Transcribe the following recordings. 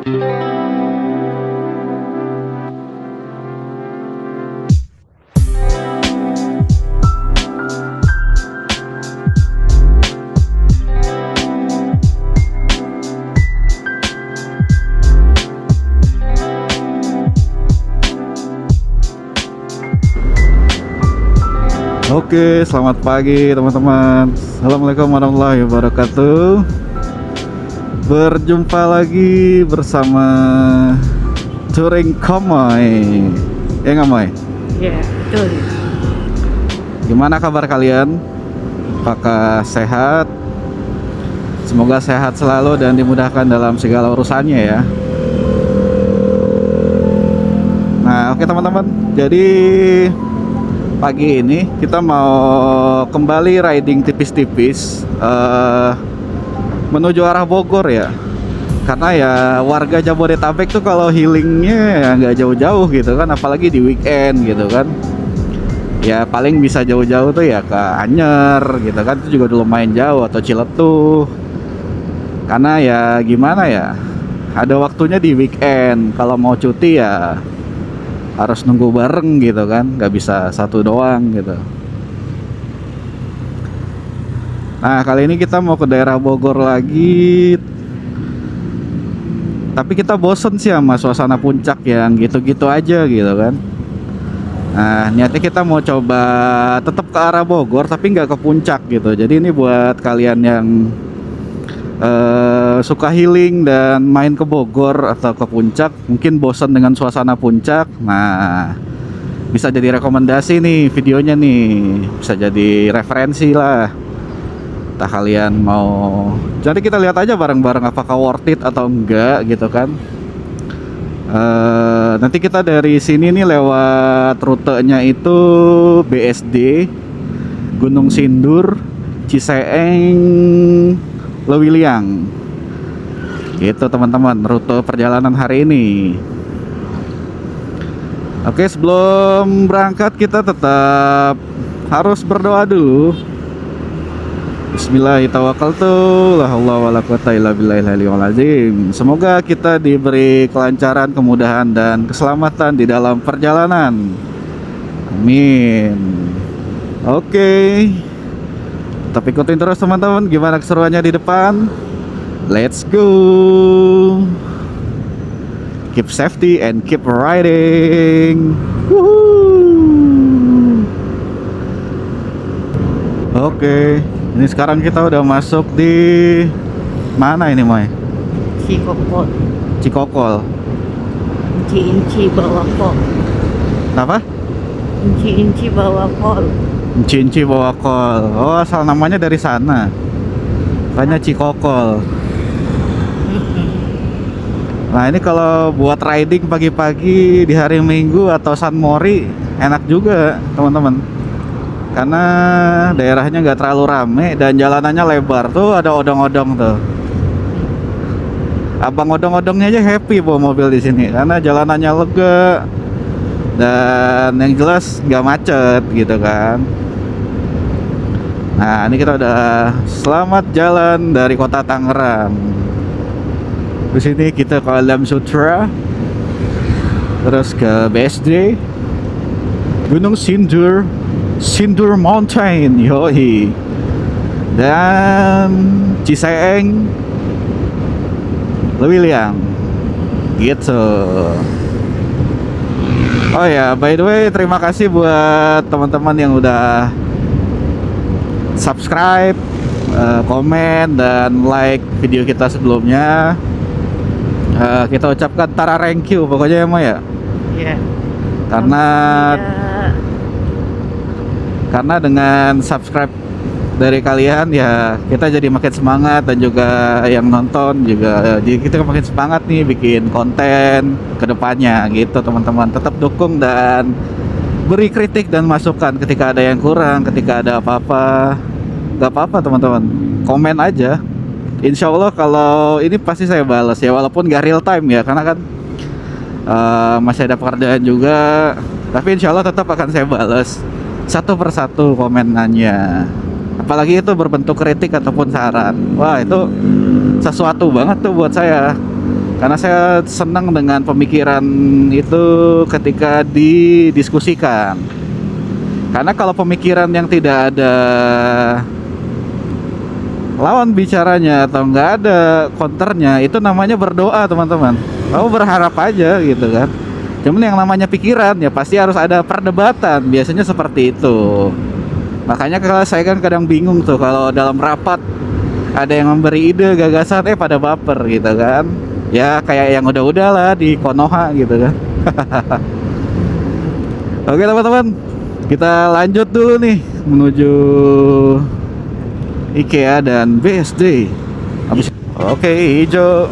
Oke, selamat pagi teman-teman. Assalamualaikum warahmatullahi wabarakatuh. Berjumpa lagi bersama Touring Komoy. Ya nggak Moy? Ya, betul. Gimana kabar kalian? Apakah sehat? Semoga sehat selalu dan dimudahkan dalam segala urusannya ya. Nah, oke teman-teman. Jadi pagi ini kita mau kembali riding tipis-tipis menuju arah Bogor ya. Karena ya warga Jabodetabek tuh kalau healingnya ya nggak jauh-jauh gitu kan, apalagi di weekend gitu kan. Ya paling bisa jauh-jauh tuh ya ke Anyer gitu kan, itu juga udah lumayan jauh, atau Ciletuh. Karena ya gimana ya, ada waktunya di weekend. Kalau mau cuti ya harus nunggu bareng gitu kan, nggak bisa satu doang gitu. Nah kali ini kita mau ke daerah Bogor lagi, tapi kita bosen sih sama suasana puncak yang gitu-gitu aja gitu kan. Nah niatnya kita mau coba tetap ke arah Bogor tapi nggak ke puncak gitu. Jadi ini buat kalian yang suka healing dan main ke Bogor atau ke puncak, mungkin bosan dengan suasana puncak. Nah bisa jadi rekomendasi nih videonya nih, bisa jadi referensi lah. Entah kalian mau, jadi kita lihat aja bareng-bareng apakah worth it atau enggak gitu kan. Nanti kita dari sini nih lewat rutenya itu BSD, Gunung Sindur, Ciseeng, Lewiliang gitu teman-teman, rute perjalanan hari ini. Oke, sebelum berangkat kita tetap harus berdoa dulu. Bismillahirrahmanirrahim. La haula wala quwata illa billahil azim. Semoga kita diberi kelancaran, kemudahan dan keselamatan di dalam perjalanan. Amin. Oke. Tetap ikutin terus teman-teman, gimana keseruannya di depan. Let's go. Keep safety and keep riding. Woohoo. Oke, ini sekarang kita udah masuk di mana ini Moy? Cikokol. Cikokol. Inci-inci bawah kol. Apa? Inci-inci bawah kol. Cinci bawa kol. Oh, asal namanya dari sana. Makanya Cikokol. Nah ini kalau buat riding pagi-pagi di hari Minggu atau San Mori enak juga teman-teman. Karena daerahnya nggak terlalu rame dan jalanannya lebar. Tuh ada odong-odong tuh. Abang odong-odongnya aja happy bawa mobil di sini karena jalanannya lega dan yang jelas nggak macet gitu kan. Nah ini kita udah selamat jalan dari kota Tangerang. Di sini kita ke Alam Sutra, terus ke BSD, Gunung Sindur, Sindur Mountain, yoi, dan Ciseeng, Lewiliang, gitu. Oh ya, by the way, terima kasih buat teman-teman yang udah subscribe, komen, dan like video kita sebelumnya. Kita ucapkan tara thank you pokoknya ya Ma ya. Ya. Karena dengan subscribe dari kalian ya kita jadi makin semangat, dan juga yang nonton juga jadi kita makin semangat nih bikin konten kedepannya gitu teman-teman. Tetap dukung dan beri kritik dan masukan ketika ada yang kurang, ketika ada apa-apa. Gak apa-apa teman-teman, komen aja. Insya Allah kalau ini pasti saya balas ya, walaupun gak real time ya, karena kan masih ada pekerjaan juga. Tapi insya Allah tetap akan saya balas satu persatu komenannya. Apalagi itu berbentuk kritik ataupun saran. Wah itu sesuatu banget tuh buat saya. Karena saya senang dengan pemikiran itu ketika didiskusikan. Karena kalau pemikiran yang tidak ada lawan bicaranya atau nggak ada counternya, itu namanya berdoa, teman-teman. Kamu berharap aja gitu kan. Cuman yang namanya pikiran ya pasti harus ada perdebatan. Biasanya seperti itu. Makanya kalau saya kan kadang bingung tuh kalau dalam rapat ada yang memberi ide gagasan pada baper gitu kan. Ya kayak yang udah-udah lah di Konoha gitu kan. Oke teman-teman, kita lanjut dulu nih menuju IKEA dan BSD. Oke, hijau.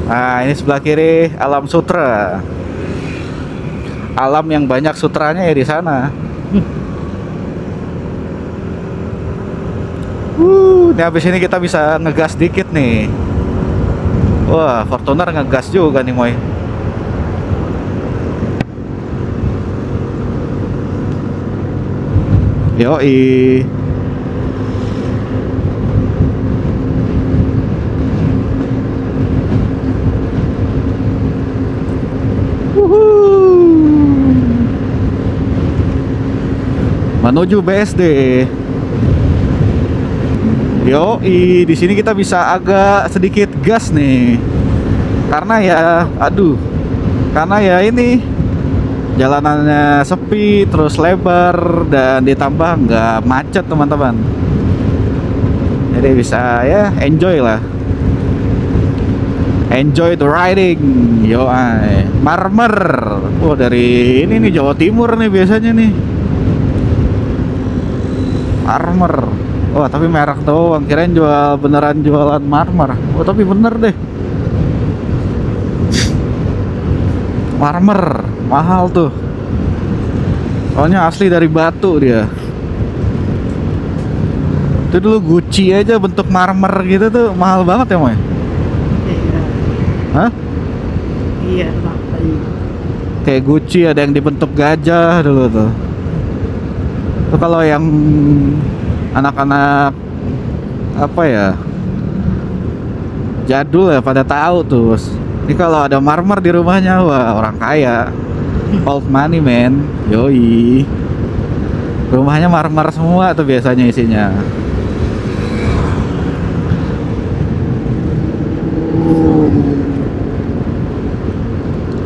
Nah, ini sebelah kiri Alam Sutra. Alam yang banyak sutranya ya di sana. Ini habis ini kita bisa ngegas dikit nih. Wah, Fortuner ngegas juga nih, Moy. Yoi. Menuju BSD. Yoi, di sini kita bisa agak sedikit gas nih. Karena ya, karena ya ini jalanannya sepi, terus lebar dan ditambah nggak macet, teman-teman. Jadi bisa ya enjoy lah. Enjoy the riding. Yoi. Marmer. Oh, dari ini nih Jawa Timur nih biasanya nih. Marmer. Wah, tapi merek doang, kirain beneran jualan marmer. Oh, tapi bener deh. Marmer, mahal tuh. Soalnya asli dari batu dia. Itu dulu Gucci aja bentuk marmer gitu tuh mahal banget ya, Moy? Iya. Hah? Iya, mahal. Kayak Gucci ada yang dibentuk gajah dulu tuh. Itu kalau yang anak-anak apa ya, jadul ya pada tahu tuh. Ini kalau ada marmer di rumahnya, wah orang kaya, old money man. Yoi, rumahnya marmer semua tuh biasanya isinya.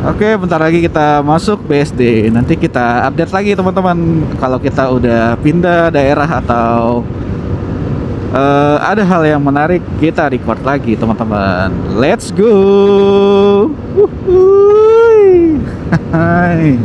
Oke, bentar lagi kita masuk BSD. Nanti kita update lagi teman-teman kalau kita udah pindah daerah atau ada hal yang menarik, kita record lagi teman-teman. Let's go. Wuhui. Hai.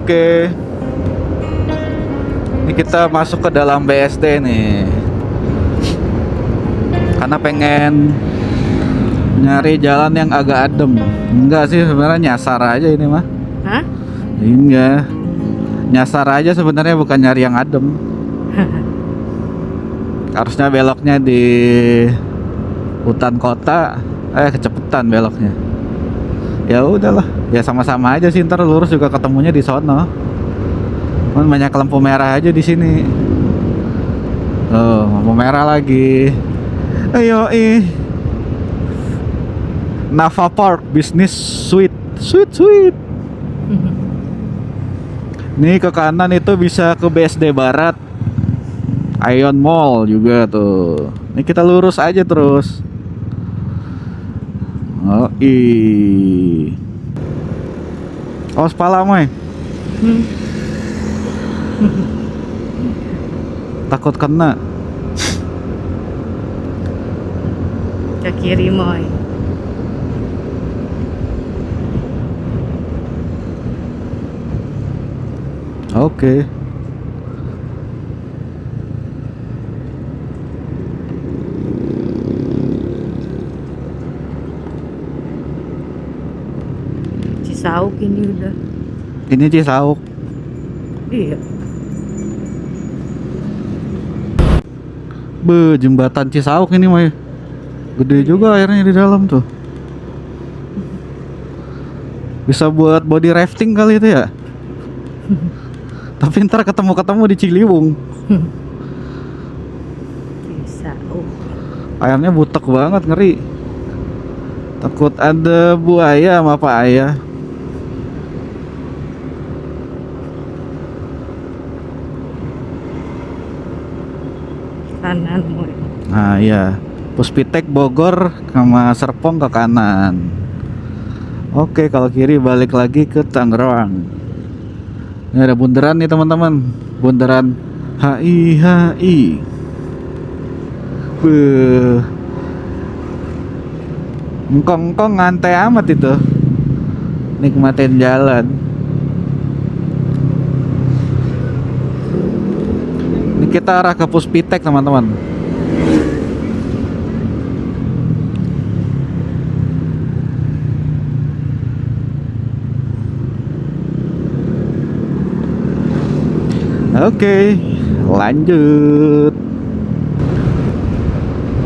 Oke. Ini kita masuk ke dalam BSD nih. Karena pengen nyari jalan yang agak adem. Enggak sih, sebenarnya nyasar aja ini mah. Hah? Enggak. Nyasar aja sebenarnya, bukan nyari yang adem. Harusnya beloknya di hutan kota, kecepetan beloknya. Ya udahlah, ya sama-sama aja sih, ntar lurus juga ketemunya di sono. Cuman banyak lampu merah aja di sini. Oh, lampu merah lagi. Ayo Nava Park Business Suite. Suite. Nih ke kanan itu bisa ke BSD Barat, Ion Mall juga tuh. Ini kita lurus aja terus. Oh, awas pala, Moy. Takut kena. Ke kiri, Moy. Oke. Cisauk ini udah. Ini Cisauk. Iya. Jembatan Cisauk ini mah. Gede juga airnya di dalam tuh. Bisa buat body rafting kali itu ya. Tapi ntar ketemu-ketemu di Ciliwung. Cisauk. Airnya butek banget, ngeri. Takut ada buaya sama apa ayah. Kanan Moy. Nah iya, Puspitek Bogor sama Serpong ke kanan. Oke, kalau kiri balik lagi ke Tangerang. Ini ada bundaran nih teman-teman, bundaran HI. Beuh. Engkong-engkong ngantai amat itu. Nikmatin jalan. Ini kita arah ke Puspitek teman-teman. Oke, lanjut.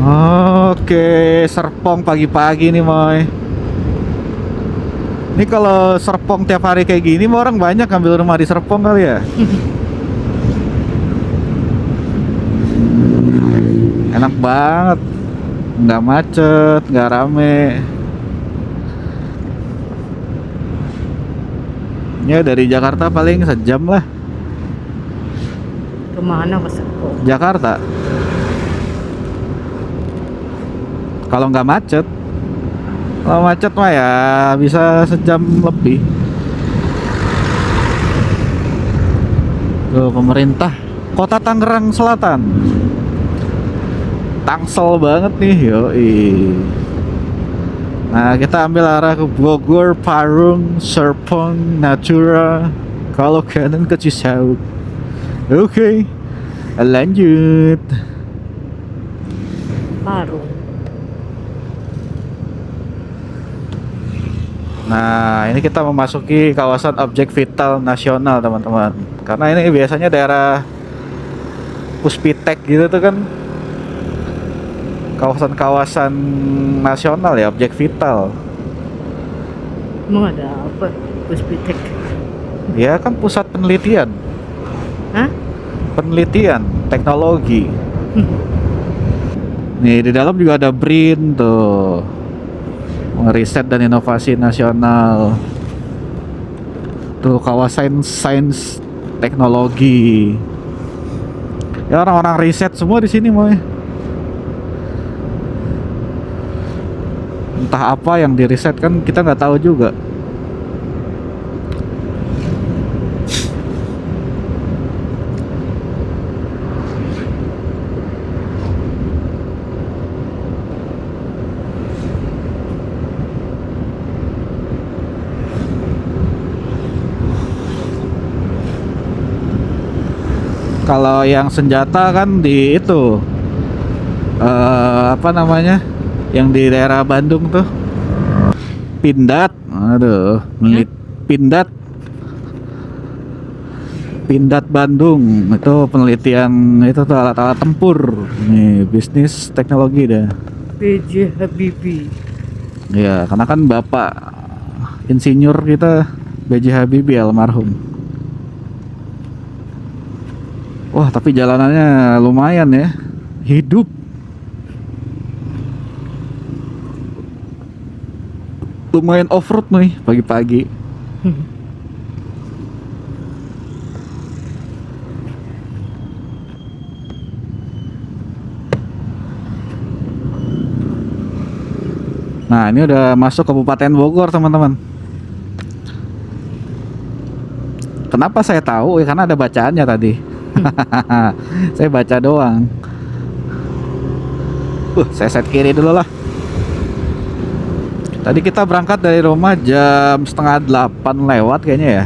Oke, Serpong pagi-pagi nih, Moy. Ini kalau Serpong tiap hari kayak gini, mah orang banyak ngambil rumah di Serpong kali ya. Enak banget, nggak macet, nggak rame. Ya dari Jakarta paling sejam lah. Kemana ke Serpong? Jakarta. Kalau nggak macet. Kalau macet mah ya bisa sejam lebih. Tuh pemerintah Kota Tangerang Selatan. Tangsel banget nih, yoi. Nah kita ambil arah ke Bogor, Parung, Serpong, Natura. Kalau kanan ke Cisauk. Oke, lanjut. Parung. Nah, ini kita memasuki kawasan objek vital nasional, teman-teman. Karena ini biasanya daerah Puspitek gitu tuh kan. Kawasan-kawasan nasional ya, objek vital. Emang ada apa? Puspitek. Ya kan pusat penelitian. Hah? Penelitian, teknologi. Nih, di dalam juga ada BRIN tuh. Riset dan Inovasi Nasional. Tuh kawasan sains teknologi. Ya orang-orang riset semua di sini, Moy. Entah apa yang diriset kan kita nggak tahu juga. Kalau yang senjata kan di itu apa namanya? Yang di daerah Bandung tuh. Pindad. Aduh, Pindad. Pindad Bandung. Itu penelitian itu tuh alat-alat tempur. Nih, bisnis teknologi dah. B.J. Habibie. Ya, karena kan bapak insinyur kita B.J. Habibie almarhum. Wah, tapi jalanannya lumayan ya. Hidup. Lumayan off-road nih pagi-pagi. Nah, ini udah masuk Kabupaten Bogor, teman-teman. Kenapa saya tahu? Ya karena ada bacaannya tadi. Saya baca doang. Saya set kiri dulu lah. Tadi kita berangkat dari rumah jam setengah 8 lewat kayaknya ya.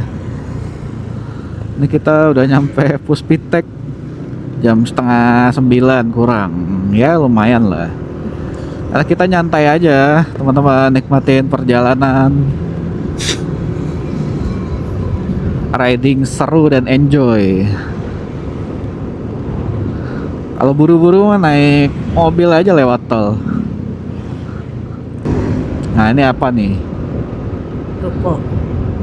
Ini kita udah nyampe Puspitek jam setengah 9 kurang. Ya lumayan lah. Karena kita nyantai aja, teman-teman, nikmatin perjalanan. riding seru dan enjoy. Kalau buru-buru mah naik mobil aja lewat tol. Nah ini apa nih? Toko.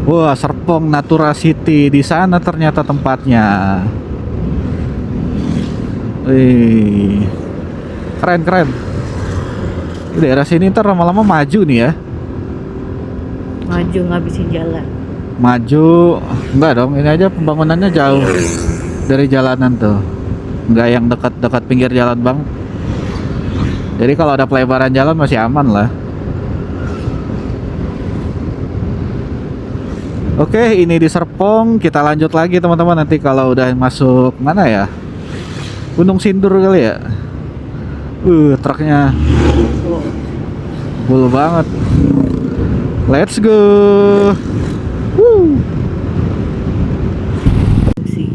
Wah, Serpong Natura City, di sana ternyata tempatnya. Wih, keren keren. Di daerah sini ntar lama-lama maju nih ya. Maju ngabisin jalan. Maju, enggak dong. Ini aja pembangunannya jauh dari jalanan tuh. Enggak yang dekat-dekat pinggir jalan bang. Jadi kalau ada pelebaran jalan masih aman lah. Oke, ini di Serpong. Kita lanjut lagi teman-teman. Nanti kalau udah masuk mana ya? Gunung Sindur kali ya. Truknya Oh, full banget. Let's go. Woo. sih.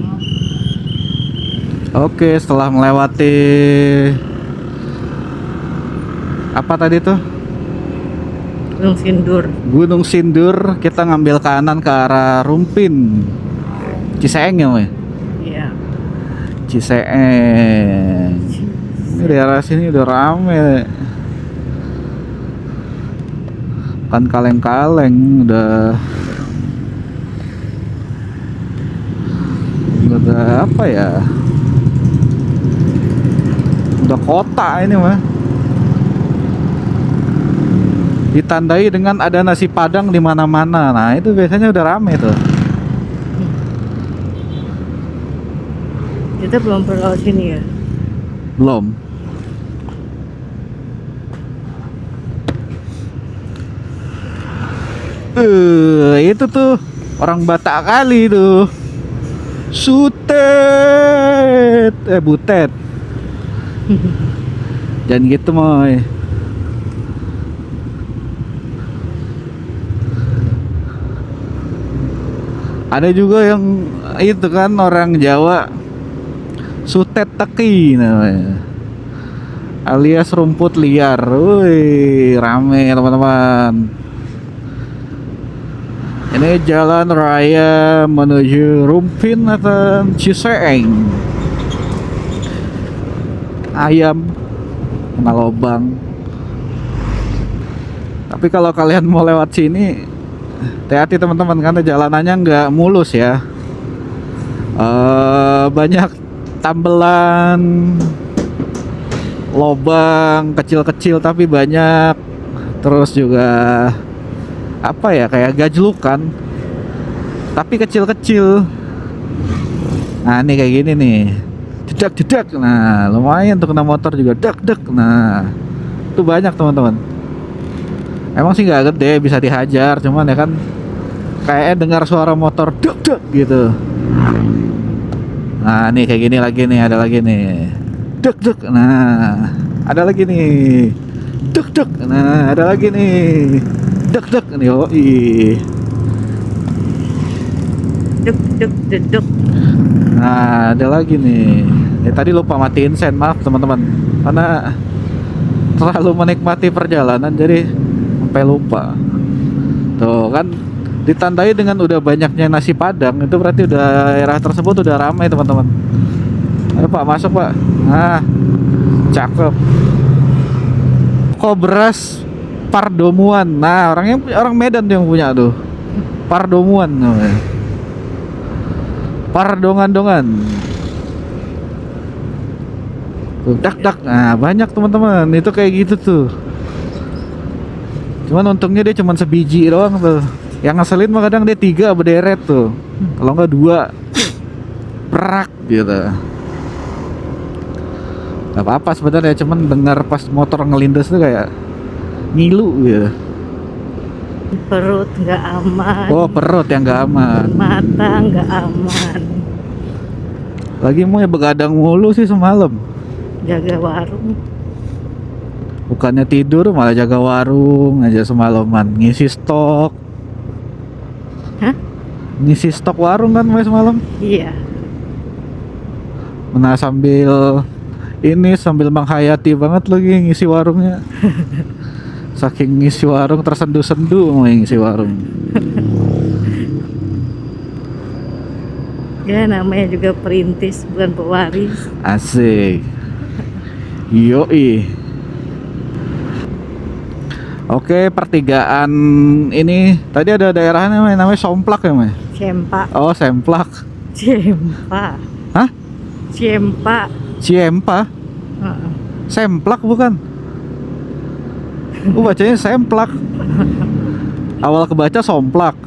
Oke, setelah melewati apa tadi tuh? Gunung Sindur. Gunung Sindur, kita ngambil kanan ke arah Rumpin. Ciseeng ya, Moy? Iya. Ciseeng. Ini daerah sini udah rame. Kan kaleng-kaleng udah apa ya? Udah kota ini mah. Ditandai dengan ada nasi Padang di mana-mana. Nah, itu biasanya udah rame tuh. Kita belum pernah ke sini ya. Belum. Itu tuh orang Batak kali tuh. Sutet, butet. Jangan gitu, Moy. Ada juga yang itu kan orang Jawa, sutet teki namanya, alias rumput liar. Wih, rame teman-teman. Ini jalan raya menuju Rumpin atau Ciseeng. Ayam kena lobang. Tapi kalau kalian mau lewat sini, hati-hati teman-teman, karena jalanannya nggak mulus ya. Banyak tambelan, lobang kecil-kecil tapi banyak. Terus juga apa ya, kayak gajlukan tapi kecil-kecil. Nah ini kayak gini nih, jedak-jedak. Nah lumayan tuh, kena motor juga dak-dak. Nah itu banyak teman-teman. Emang sih nggak gede, bisa dihajar, cuman ya kan kayak dengar suara motor dak-dak gitu. Nah nih kayak gini lagi nih, ada lagi nih dak-dak. Nah ada lagi nih dak-dak. Nah ada lagi nih dek nih. Oh Dek. nah ada lagi nih. Tadi lupa matiin sen, maaf teman-teman, karena terlalu menikmati perjalanan jadi sampai lupa. Tuh kan ditandai dengan udah banyaknya nasi Padang, itu berarti udah daerah tersebut udah ramai teman-teman. Ayo Pak, masuk Pak. Nah cakep. Kok beras Pardomuan. Nah, orang Medan tuh yang punya tuh. Pardomuan namanya. Pardongan-dongan. Tuh, dak. Nah, banyak teman-teman. Itu kayak gitu tuh. Cuman untungnya dia cuman sebiji doang tuh. Yang ngeselin mah kadang dia 3 berderet tuh. Kalau enggak 2. Prak gitu. Gak apa-apa sebenarnya, cuman dengar pas motor ngelindes tuh kayak ngilu gitu. Perut nggak aman. Oh, perut yang nggak aman. Mata nggak aman. Lagi mau ya begadang mulu sih semalam. Jaga warung. Bukannya tidur malah jaga warung aja semalaman, ngisi stok. Hah? Ngisi stok warung kan mulai semalam. Iya. Nah sambil menghayati banget lagi ngisi warungnya. Saking ngisi warung tersendu-sendu mau ngisi warung. Ya namanya juga perintis bukan pewaris. Asik. Yoi. Oke, pertigaan ini tadi ada daerahnya namanya Somplak ya, Mas? Cempa. Oh, Semplak. Cempa. Hah? Cempa. Ciempa? Heeh. Semplak bukan? Bacanya Semplak. Awal kebaca Somplak.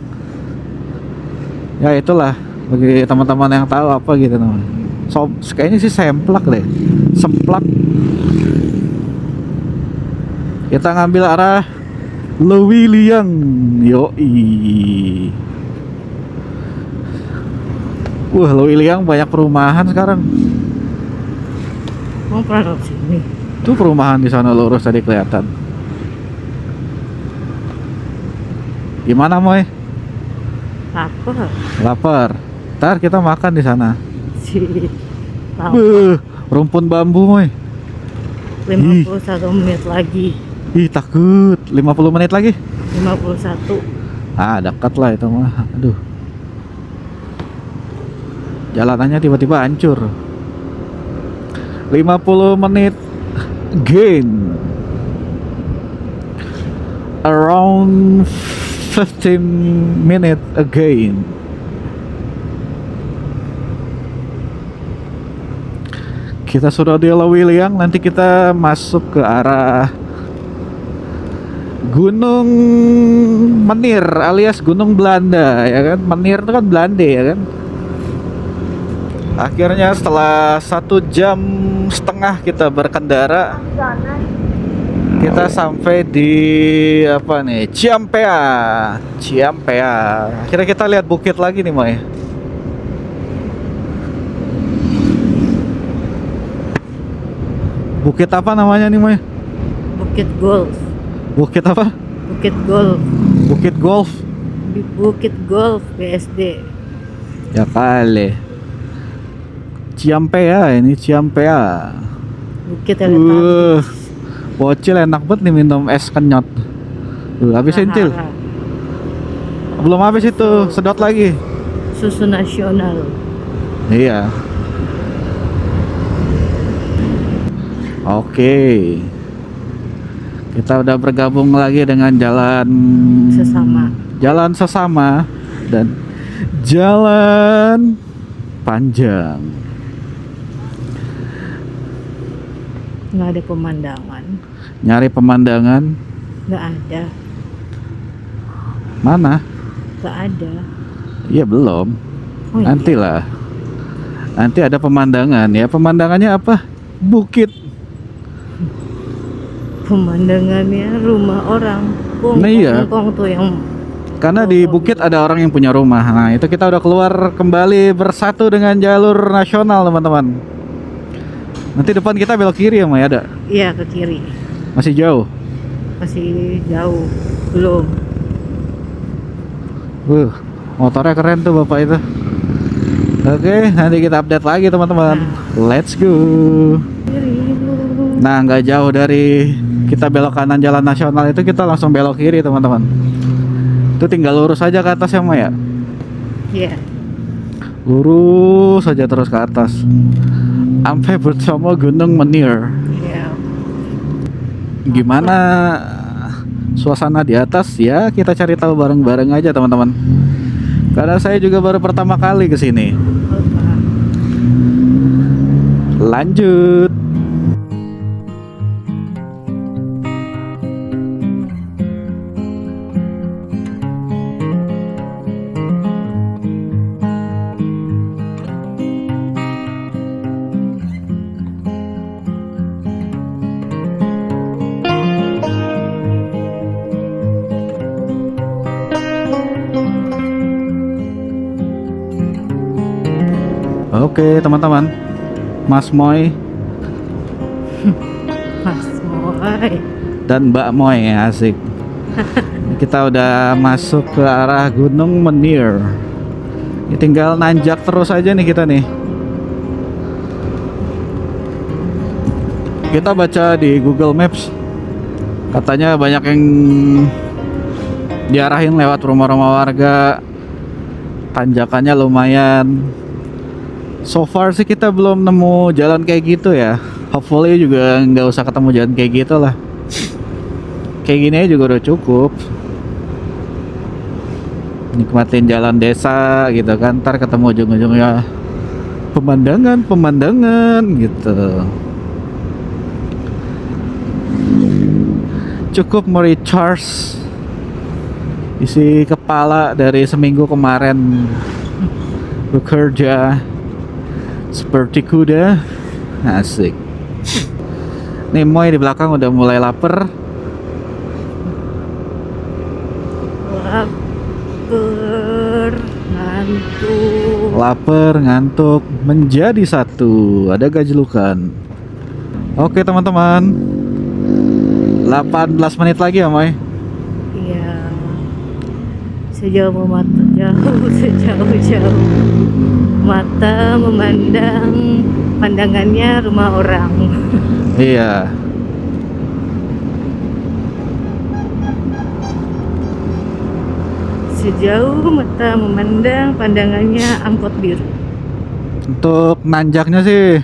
Ya itulah bagi teman-teman yang tahu apa gitu namanya. Kayaknya sih Semplak deh. Semplak. Kita ngambil arah Lewiliang. Yoi. Wah, Lewiliang banyak perumahan sekarang. Mau pernah ke sini? Tuh perumahan di sana lurus tadi kelihatan. Gimana, Moy? Apa? Lapar. Ntar kita makan di sana. Si Rumpun bambu, Moy. 51 menit lagi. Ih, takut. 50 menit lagi. 51. Ah, dekat lah itu mah. Aduh. Jalanannya tiba-tiba hancur. 50 menit gain. Around 15 minutes again. Kita sudah di Lewiliang, nanti kita masuk ke arah Gunung Menir alias Gunung Belanda ya kan. Menir itu kan Belanda ya kan. Akhirnya setelah 1,5 jam kita berkendara, kita sampai di apa nih, Ciampea. Akhirnya kita lihat bukit lagi nih, Moy. Bukit apa namanya nih, Moy? Bukit Golf. Bukit apa? Bukit Golf. Bukit Golf. Bukit Golf BSD. Ya kali. Ciampea ini, Ciampea. Bukit Teletabis. Bocil enak banget nih minum es kenyot. Habisin, Cil. Belum habis itu, sedot lagi. Susu nasional. Iya. Oke. Kita udah bergabung lagi dengan jalan sesama dan jalan panjang. Nggak ada pemandangan. Nyari pemandangan? Nggak ada. Mana? Nggak ada. Iya belum. Oh, iya. Nantilah. Nanti ada pemandangan ya. Pemandangannya apa? Bukit. Pemandangannya rumah orang. Nah, iya. Tuh yang Karena di bukit ada orang yang punya rumah. Nah, itu kita udah keluar kembali bersatu dengan jalur nasional, teman-teman. Nanti depan kita belok kiri ya, May, ada? Iya, ke kiri. Masih jauh? Masih jauh. Belum. Motornya keren tuh Bapak itu. Oke, nanti kita update lagi, teman-teman. Let's go. Nah, nggak jauh dari kita belok kanan jalan nasional itu, kita langsung belok kiri, teman-teman. Itu tinggal lurus aja ke atas ya, May, ya? Iya. Lurus saja terus ke atas sampai bersama Gunung Menir. Iya. Gimana suasana di atas ya, kita cari tahu bareng-bareng aja, teman-teman. Karena saya juga baru pertama kali ke sini. Lanjut. Oke, teman-teman. Mas Moy Mas Moy dan Mbak Moy, asik. Kita udah masuk ke arah Gunung Menir. Ini tinggal nanjak terus aja nih kita nih. Kita baca di Google Maps, katanya banyak yang diarahin lewat rumah-rumah warga. Tanjakannya lumayan. So far sih kita belum nemu jalan kayak gitu ya. Hopefully juga nggak usah ketemu jalan kayak gitu lah. Kayak gini aja juga udah cukup. Nikmatin jalan desa gitu kan. Ntar ketemu ujung-ujungnya pemandangan gitu. Cukup merecharge isi kepala dari seminggu kemarin bekerja seperti kuda. Asik. Nih Moy di belakang udah mulai lapar. Lapar, ngantuk. Lapar, ngantuk menjadi satu. Ada gajlukan. Oke teman-teman, 18 menit lagi ya Moy. Iya. Sejauh mata jauh, sejauh-jauh mata memandang, pandangannya rumah orang. Iya. Sejauh mata memandang, pandangannya angkot biru. Untuk nanjaknya sih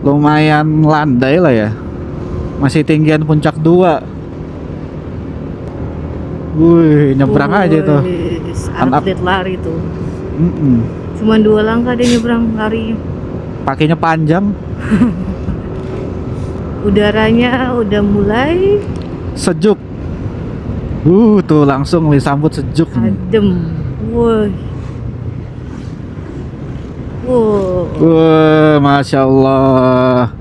lumayan landai lah ya. Masih tinggian puncak 2. Wih, nyebrang aja tuh. Wis, Anak- atlet lari tuh. Mm-mm. Cuma 2 langkah dia nyebrang lari. Kakinya panjang, Udaranya udah mulai sejuk. Tuh langsung disambut sejuk nih. adem. Woi. Wow. Wah, masya Allah.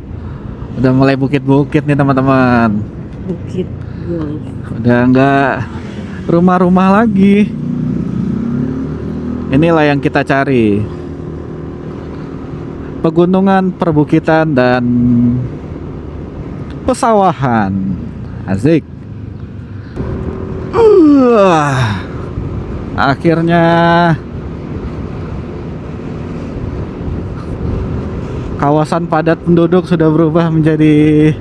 Udah mulai bukit-bukit nih teman-teman. Bukit Golf. Udah nggak rumah-rumah lagi. Inilah yang kita cari. Pegunungan, perbukitan, dan pesawahan. Asik. Akhirnya kawasan padat penduduk sudah berubah menjadi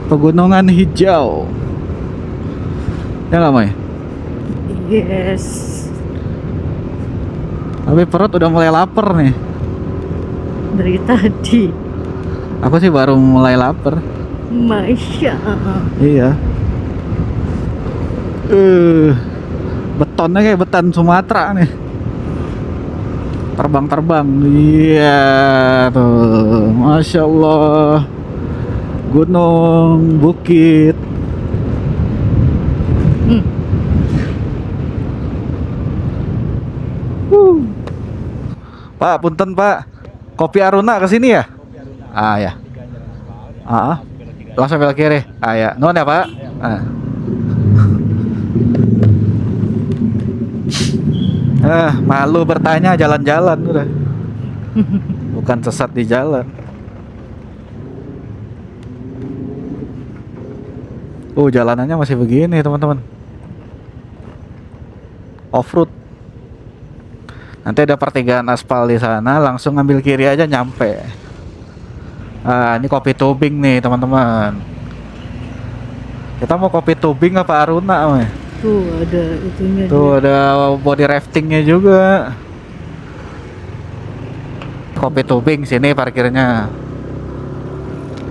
pegunungan hijau. Ya nggak Moy? Yes. Tapi perut udah mulai lapar nih. Dari tadi. Aku sih baru mulai lapar. Masya Allah. Iya. Betonnya kayak beton Sumatera nih. Terbang-terbang. Iya tuh. Masya Allah. Gunung, bukit. Hmm. Pak, punten Pak. Kopi Aruna ke sini ya? Ah ya. Ah. Langsung belok kiri. Ah ya. Nuhun ya Pak. Ah. Malu bertanya jalan-jalan udah. Bukan sesat di jalan. Jalanannya masih begini teman-teman. Off-road. Nanti ada pertigaan aspal di sana, langsung ngambil kiri aja nyampe. Ini kopi tubing nih teman-teman. Kita mau kopi tubing apa Aruna, Meh? Tuh ada itunya. Tuh ada body raftingnya juga. Kopi tubing sini parkirnya.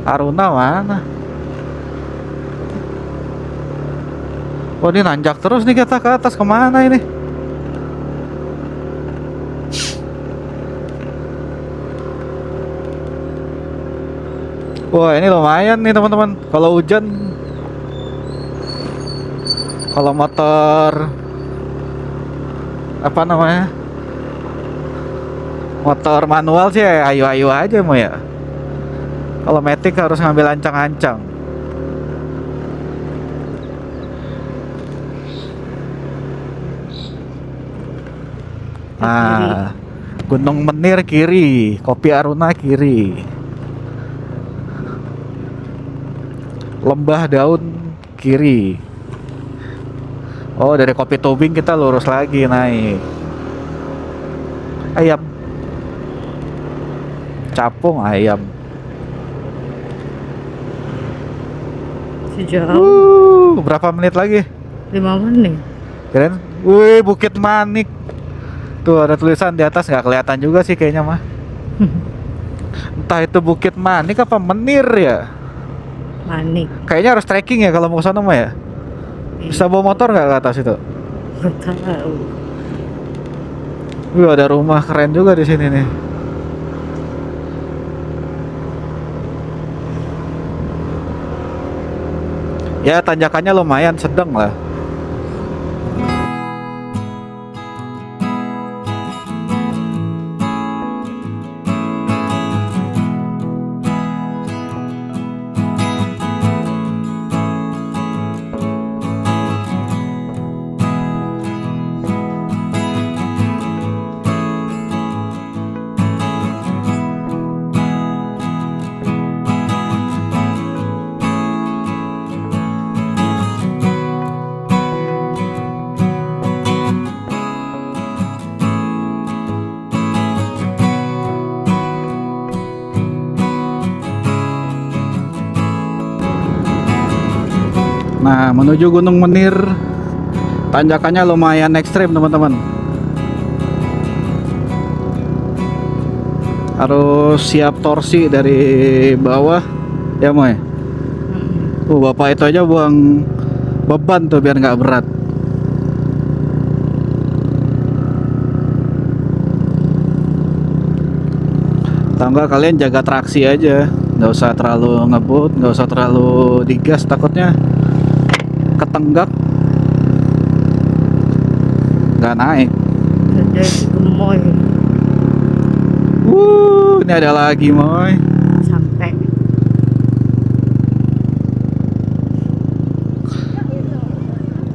Aruna mana? Ini nanjak terus nih kita ke atas, kemana ini? Wah ini lumayan nih teman-teman. Kalau hujan, kalau motor apa namanya, motor manual sih ayu-ayu aja mau ya. Kalau matic harus ngambil ancang-ancang. Gunung Menir kiri, Kopi Aruna kiri, Lembah Daun kiri. Dari Kopi Tubing kita lurus lagi naik. Ayam, capung ayam. Sejauh Berapa menit lagi? 5 menit. Keren. Bukit Manik. Tuh ada tulisan di atas, nggak kelihatan juga sih kayaknya mah. Entah itu Bukit Manik apa Menir ya. Manik. Kayaknya harus trekking ya kalau mau ke sana mah ya. Bisa bawa motor nggak ke atas itu? Nggak tahu. Wih, ada rumah keren juga di sini nih. Ya tanjakannya lumayan sedang lah. Nah, menuju Gunung Menir, tanjakannya lumayan ekstrim teman-teman. Harus siap torsi dari bawah, ya Moy. Tuh bapak itu aja buang beban tuh biar nggak berat. Tangga kalian jaga traksi aja, nggak usah terlalu ngebut, nggak usah terlalu digas, takutnya ketenggak nggak naik. Ada si gemoy. Ini ada lagi Moy. Sampai.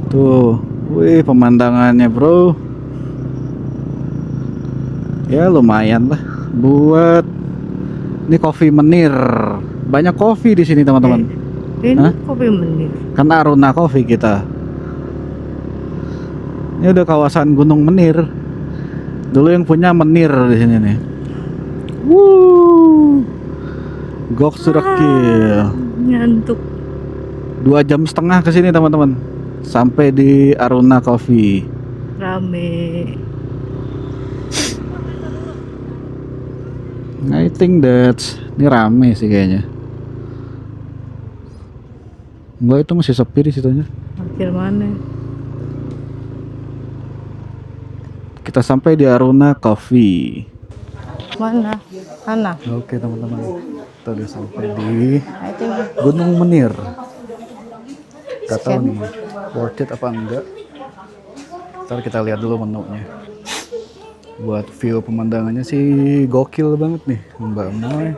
Tuh, wih pemandangannya bro. Ya lumayan lah buat ini kopi Menir. Banyak kopi di sini teman-teman. Ini Hah? kopi Menir. Kan Aruna Coffee kita. Ini udah kawasan Gunung Menir. Dulu yang punya Menir di sini nih. Gok sudah kill. Ngantuk. 2,5 jam ke sini teman-teman. Sampai di Aruna Coffee. Rame. I think that ini rame sih kayaknya. Enggak, itu masih sepi di situnya. Akhir mana? Kita sampai di Aruna Coffee. Mana? Sana. Oke teman-teman, kita udah sampai di Nah, itu Gunung Menir. Gak tahu nih worth it apa enggak. Ntar kita lihat dulu menunya. Buat view pemandangannya sih gokil banget nih Mbak Moy.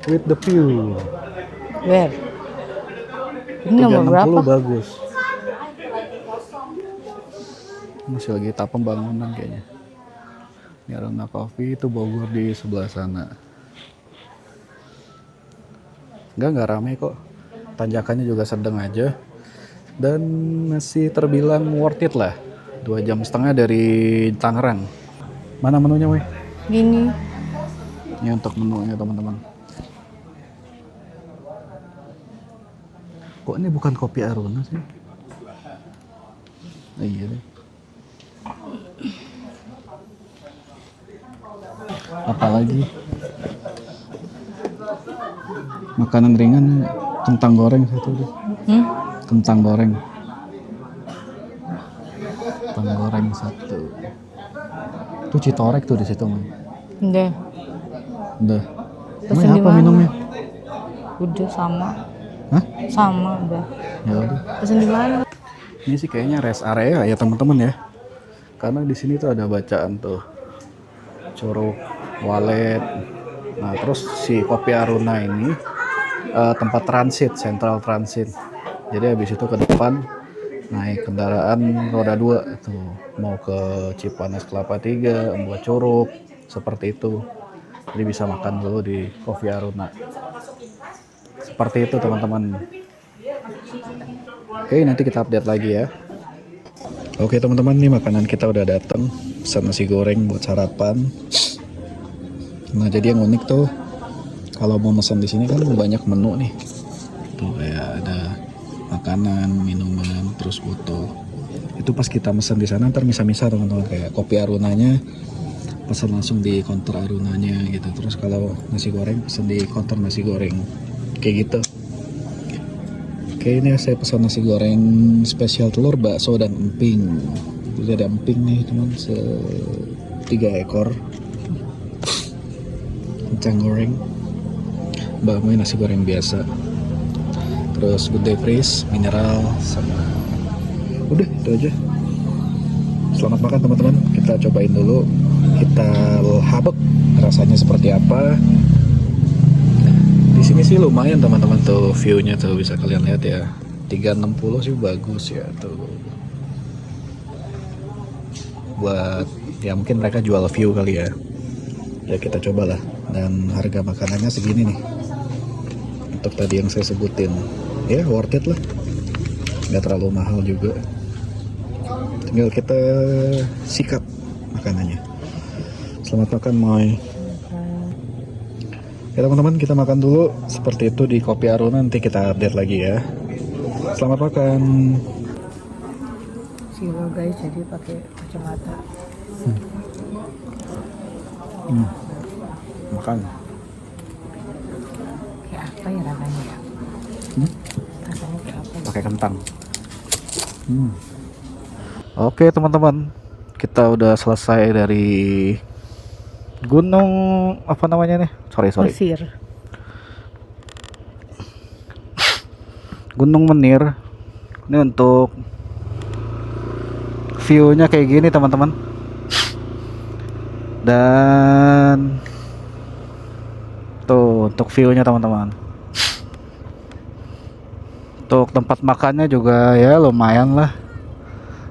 With the view. where? Ini nomor 360 berapa? bagus. Masih lagi tahap pembangunan kayaknya. Ini Aruna Coffee, itu Bogor di sebelah sana. Nggak rame kok. Tanjakannya juga sedang aja. Dan masih terbilang worth it lah. 2,5 jam dari Tangerang. Mana menunya, Wei? Gini. Ini untuk menunya teman-teman. Kok ini bukan kopi Aruna sih? Iya deh. Apalagi makanan ringan, kentang goreng satu deh. Kentang goreng. Kentang goreng satu. Tuh citorek tuh di situ, Man. Udah. Udah. Pesen Emang di apa mana? minumnya? Udah sama. Hah? Sama udah. Ya udah. Pesen di mana? Ini sih kayaknya rest area ya teman-teman ya. Karena di sini tuh ada bacaan tuh. Curug, walet. Nah, terus si Kopi Aruna ini tempat transit, central transit. Jadi habis itu ke depan naik kendaraan roda 2 tuh mau ke Cipanas Kelapa 3, Buat Curug, seperti itu. Jadi bisa makan dulu di Kopi Aruna. Seperti itu teman-teman. Oke, nanti kita update lagi ya. Oke teman-teman, nih makanan kita udah datang. Pesan nasi goreng buat sarapan. Nah, jadi yang unik tuh kalau mau pesan di sini kan banyak menu nih. Tuh kayak ada makanan, minuman, terus foto. Itu pas kita pesan di sana ntar misah-misah teman-teman, kayak kopi Arunanya pesan langsung di counter Arunanya gitu. Terus kalau nasi goreng pesan di counter nasi goreng kayak gitu. Oke, ini saya pesan nasi goreng spesial telur, bakso dan emping. Jadi ada emping nih teman, 3 ekor. Kacang goreng, bakmi nasi goreng biasa. Terus good day freeze, mineral, sama udah itu aja. Selamat makan teman-teman. Kita cobain dulu, kita habek rasanya seperti apa. Di sini sih lumayan teman-teman tuh view-nya tuh, bisa kalian lihat ya. 360 sih bagus ya tuh. Buat ya mungkin mereka jual view kali ya. Ya kita cobalah. Dan harga makanannya segini nih. Untuk tadi yang saya sebutin, ya worth it lah. Nggak terlalu mahal juga. Tinggal kita sikat makanannya. Selamat makan Moy. Ya teman-teman, kita makan dulu seperti itu di Kopi Aruna, nanti kita update lagi ya. Selamat makan. Silo guys, jadi pakai kacamata. Makan. Kayak apa ya rasanya ya? Rasanya kayak apa? Pakai kentang. Oke teman-teman, kita udah selesai dari gunung apa namanya nih? Sorry. Mesir. Gunung Menir. Ini untuk view-nya kayak gini teman-teman. Dan tuh untuk view-nya teman-teman. Untuk tempat makannya juga ya lumayan lah.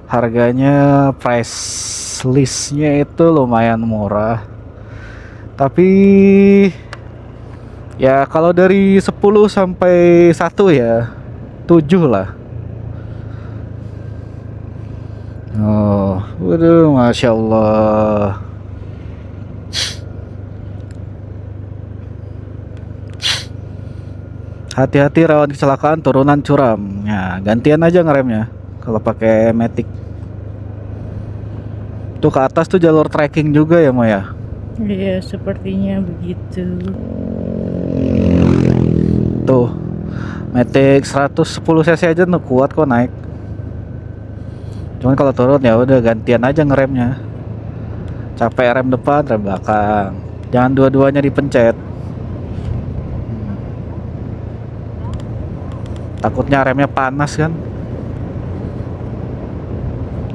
Harganya price listnya itu lumayan murah. Tapi ya kalau dari 10 sampai 1 ya 7 lah. Oh, waduh, Masya Allah. Hati-hati rawan kecelakaan turunan curam. Ya, gantian aja ngeremnya kalau pakai Matic. Tuh ke atas tuh jalur trekking juga ya, Moya. Iya, sepertinya begitu. Tuh, Matic 110 cc aja tuh kuat kok naik. Cuman kalau turun ya udah gantian aja ngeremnya. Capek rem depan, rem belakang. Jangan dua-duanya dipencet. Takutnya remnya panas kan.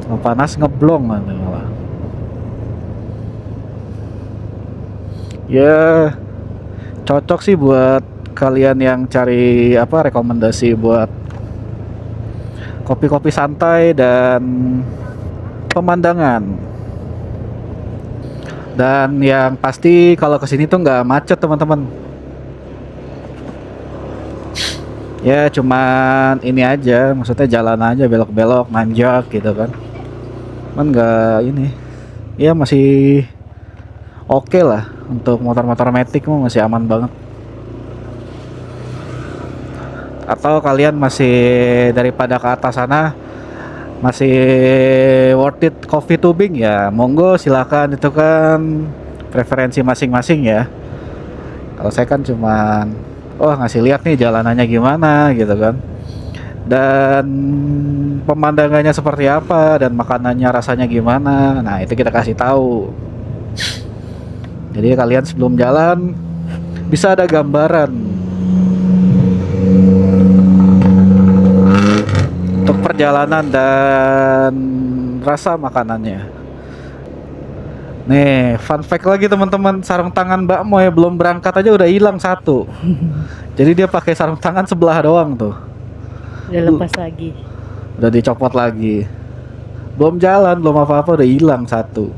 Kalau panas ngeblong nanti malah. Ya cocok sih buat kalian yang cari apa rekomendasi buat kopi-kopi santai dan pemandangan. Dan yang pasti kalau kesini tuh nggak macet teman-teman. Ya cuman ini aja, maksudnya jalan aja belok-belok nanjak gitu kan. Cuman nggak ini. Ya masih oke lah untuk motor-motor Matic mah masih aman banget. Atau kalian masih daripada ke atas sana masih worth it coffee tubing ya monggo silakan, itu kan preferensi masing-masing ya. Kalau saya kan cuman ngasih lihat nih jalanannya gimana gitu kan, dan pemandangannya seperti apa dan makanannya rasanya gimana. Nah itu kita kasih tahu. Jadi kalian sebelum jalan bisa ada gambaran untuk perjalanan dan rasa makanannya. Nih, fun fact lagi teman-teman, sarung tangan Mbak Moy belum berangkat aja udah hilang satu. Jadi dia pakai sarung tangan sebelah doang tuh. Udah lepas lagi. Udah dicopot lagi. Belum jalan, belum apa-apa udah hilang satu.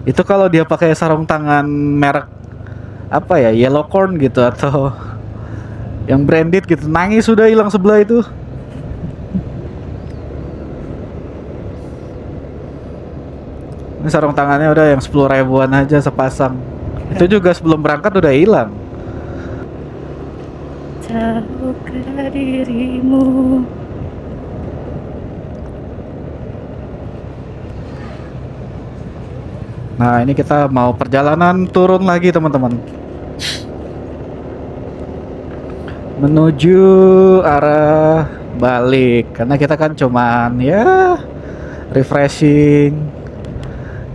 Itu kalau dia pakai sarung tangan merek apa ya, Yellow Corn gitu atau yang branded gitu, nangis sudah hilang sebelah itu. Ini sarung tangannya udah yang 10 ribuan aja sepasang. Itu juga sebelum berangkat udah hilang. Tahukah dirimu Nah, ini kita mau perjalanan turun lagi teman-teman, menuju arah balik, karena kita kan cuman ya refreshing,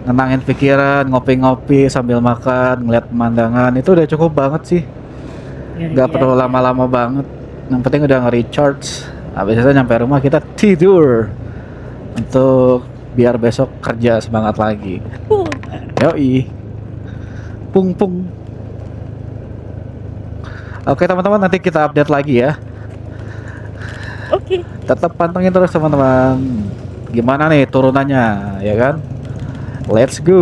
nenangin pikiran, ngopi-ngopi sambil makan, ngeliat pemandangan, itu udah cukup banget sih. Nggak perlu lama-lama banget, yang penting udah nge-recharge. Habis itu nyampe rumah kita tidur untuk biar besok kerja semangat lagi. Yoi, pung pung. Oke teman-teman, nanti kita update lagi ya. Oke. Tetap pantengin terus teman-teman, gimana nih turunannya, ya kan? Let's go.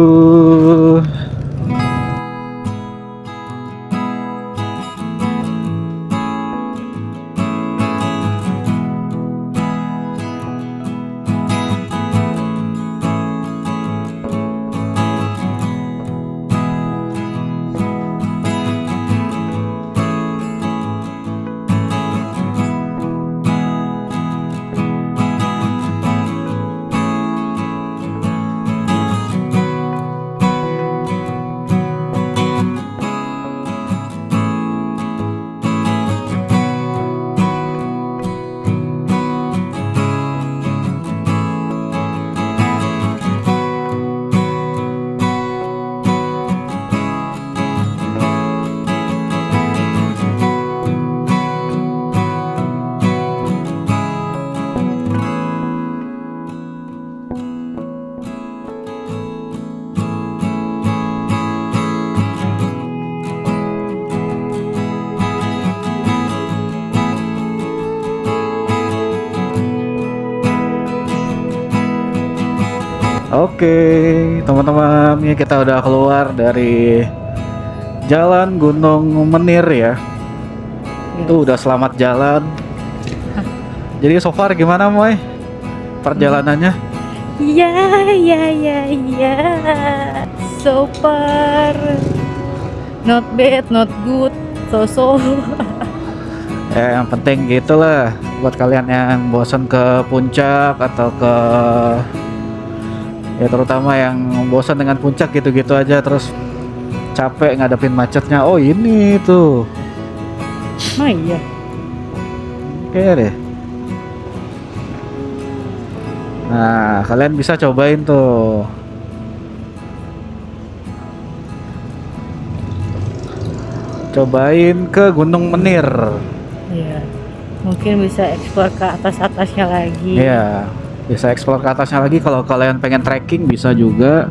Oke, teman-teman, ini kita udah keluar dari Jalan Gunung Menir ya. Itu udah selamat jalan. Jadi so far gimana Moy perjalanannya? Ya. So far not bad, not good, so. Ya yang penting gitulah buat kalian yang bosan ke puncak atau ke, ya terutama yang bosan dengan puncak gitu-gitu aja terus capek ngadepin macetnya. Oh ini tuh. Oh iya. Oke deh. Nah, kalian bisa cobain tuh. Cobain ke Gunung Menir. Iya. Mungkin bisa eksplor ke atas-atasnya lagi. Iya, bisa eksplor ke atasnya lagi. Kalau kalian pengen trekking bisa juga.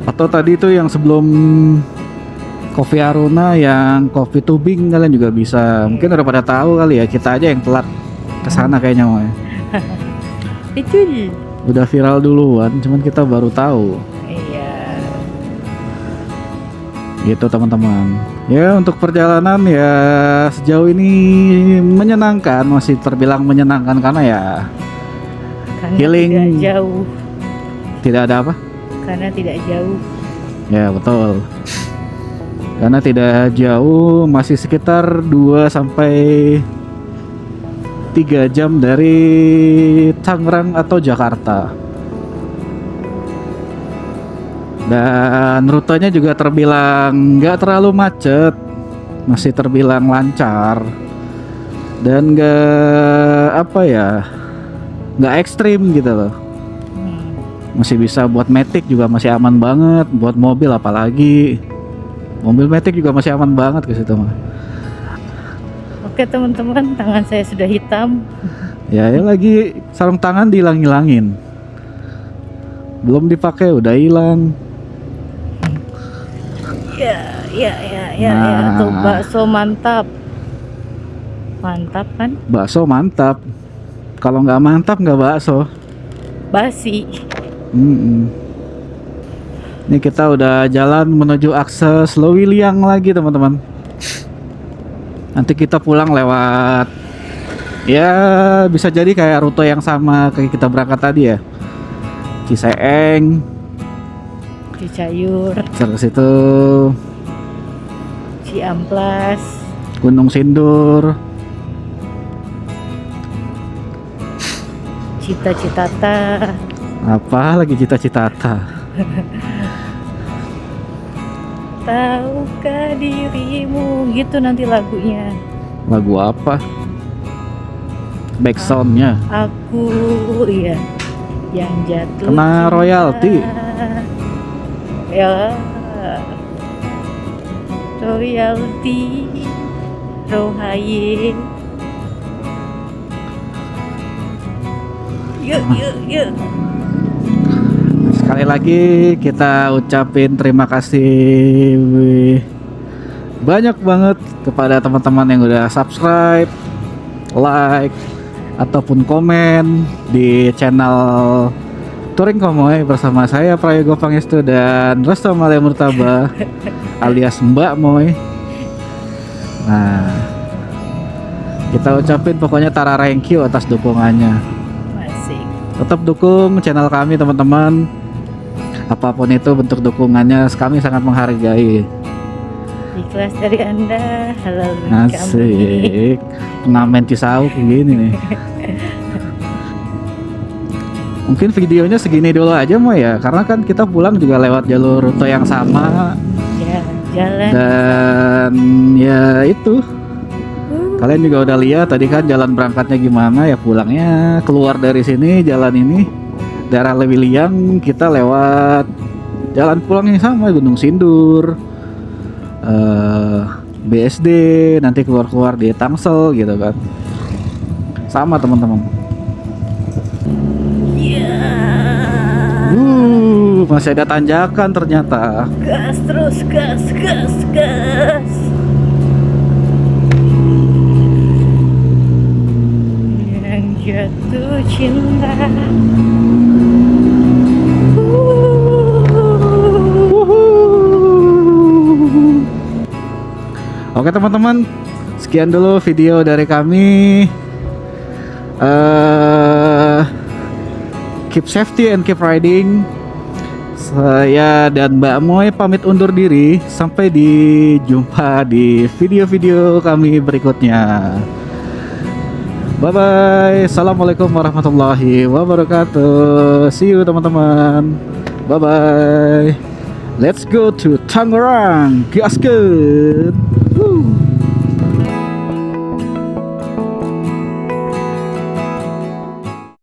Atau tadi tuh yang sebelum Coffee Aruna yang Coffee Tubing kalian juga bisa. Mungkin udah pada tahu kali ya, kita aja yang telat kesana kayaknya Moy. Itu Udah viral duluan, cuman kita baru tahu. iya. Gitu teman-teman. Ya untuk perjalanan ya sejauh ini menyenangkan, masih terbilang menyenangkan karena ya Karena healing. tidak jauh. Tidak ada apa? Karena tidak jauh. Ya betul. Karena tidak jauh, masih sekitar 2 sampai 3 jam dari Tangerang atau Jakarta. Dan rutenya juga terbilang nggak terlalu macet, masih terbilang lancar dan nggak ekstrim gitu loh. Masih bisa buat matic juga masih aman banget, buat mobil apalagi. Mobil matic juga masih aman banget ke situ mah. Oke teman-teman, tangan saya sudah hitam. Ya lagi sarung tangan dihilang-hilangin. Belum dipakai udah hilang. Ya. Nah. Tuh bakso mantap. Mantap kan? Bakso mantap. Kalau nggak mantap nggak bakso. Basi. Ini kita udah jalan menuju akses Lewiliang lagi teman-teman. Nanti kita pulang lewat, ya bisa jadi kayak rute yang sama kayak kita berangkat tadi ya. Ciseeng, Cicayur, terus itu Ciamplas, Gunung Sindur. cita-cita. Apa lagi cita-cita? Tahukah dirimu, gitu nanti lagunya. Lagu apa? Backsoundnya. Aku ya yang jatuh Kena cinta. royalti. Ya, royalti rohaye. Yuk. Sekali lagi kita ucapin terima kasih banyak banget kepada teman-teman yang udah subscribe, like, ataupun komen di channel Touring Komoy bersama saya Prayogo Pangestu dan Resto Malia Murtaba alias Mbak Moy. Nah, kita ucapin pokoknya tara thank you atas dukungannya. Masih. Tetap dukung channel kami teman-teman. Apapun itu bentuk dukungannya, kami sangat menghargai. Ikhlas dari Anda, halal dari kami. Asik. Pengamen Cisauk begini nih. Mungkin videonya segini dulu aja Mo ya, karena kan kita pulang juga lewat jalur rute yang sama Ya, jalan. dan ya itu. Kalian juga udah lihat tadi kan jalan berangkatnya gimana, ya pulangnya keluar dari sini jalan ini daerah Lewiliang, kita lewat jalan pulang yang sama Gunung Sindur, BSD, nanti keluar di Tangsel gitu kan, sama teman-teman. Ya, Masih ada tanjakan ternyata. gas terus, gas. Yang jatuh cinta. Oke teman-teman, sekian dulu video dari kami. Keep safety and keep riding. Saya dan Mbak Moy pamit undur diri. Sampai dijumpa di video-video kami berikutnya. Bye bye. Assalamualaikum warahmatullahi wabarakatuh. See you teman-teman. Bye bye. Let's go to Tangerang. Gaskeun. Woo.